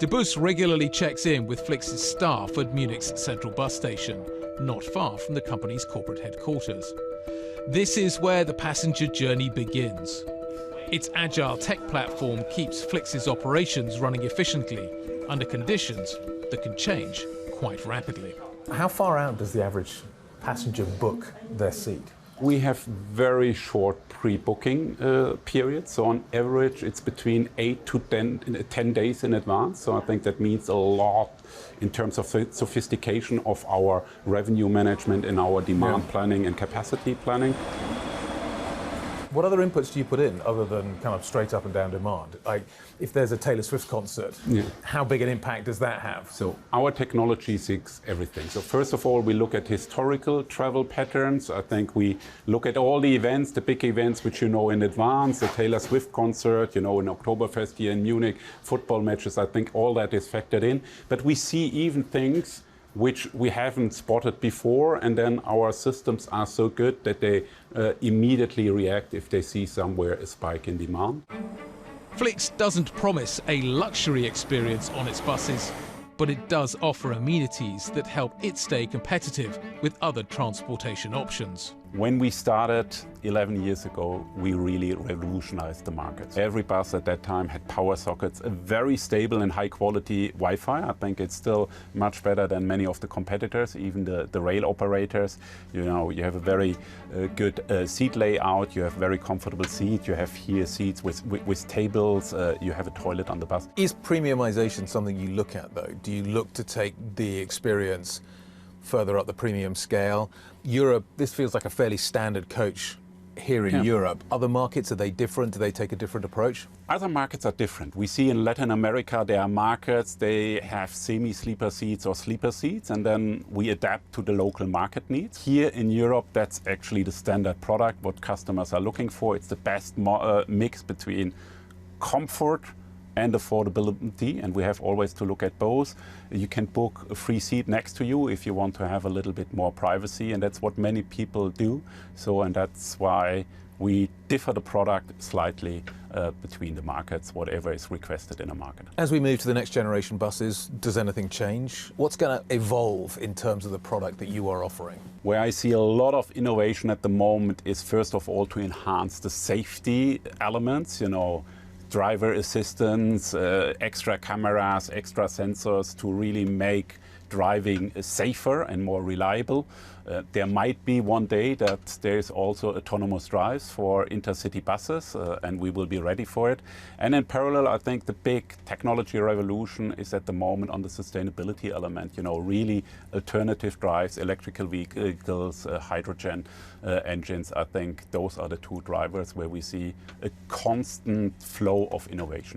Debus regularly checks in with Flix's staff at Munich's central bus station, not far from the company's corporate headquarters. This is where the passenger journey begins. Its agile tech platform keeps Flix's operations running efficiently under conditions that can change quite rapidly. How far out does the average passenger book their seat? We have very short pre-booking periods, so on average it's between 8 to 10 days in advance. So I think that means a lot in terms of sophistication of our revenue management and our demand planning and capacity planning. What other inputs do you put in other than kind of straight up and down demand? Like if there's a Taylor Swift concert, how big an impact does that have? So our technology seeks everything. So first of all, we look at historical travel patterns. I think we look at all the events, the big events which you know in advance, the Taylor Swift concert, you know, in Oktoberfest here in Munich, football matches. I think all that is factored in. But we see even things which we haven't spotted before, and then our systems are so good that they immediately react if they see somewhere a spike in demand. Flix doesn't promise a luxury experience on its buses, but it does offer amenities that help it stay competitive with other transportation options. When we started 11 years ago, we really revolutionized the market. Every bus at that time had power sockets, a very stable and high quality Wi-Fi. I think it's still much better than many of the competitors, even the rail operators. You know, you have a very good seat layout, you have very comfortable seats, you have here seats with tables, you have a toilet on the bus. Is premiumization something you look at though? Do you look to take the experience further up the premium scale? Europe, this feels like a fairly standard coach here in Europe. Other markets, are they different? Do they take a different approach? Other markets are different. We see in Latin America, there are markets, they have semi-sleeper seats or sleeper seats, and then we adapt to the local market needs. Here in Europe, that's actually the standard product, what customers are looking for. It's the best mix between comfort and affordability, and we have always to look at both. You can book a free seat next to you if you want to have a little bit more privacy, and that's what many people do. So, and that's why we differ the product slightly between the markets, whatever is requested in a market. As we move to the next generation buses, does anything change? What's going to evolve in terms of the product that you are offering? Where I see a lot of innovation at the moment is first of all to enhance the safety elements, you know, driver assistance, extra cameras, extra sensors to really make driving safer and more reliable. There might be one day that there's also autonomous drives for intercity buses, and we will be ready for it. And in parallel, I think the big technology revolution is at the moment on the sustainability element, you know, really alternative drives, electrical vehicles, hydrogen engines. I think those are the two drivers where we see a constant flow of innovation.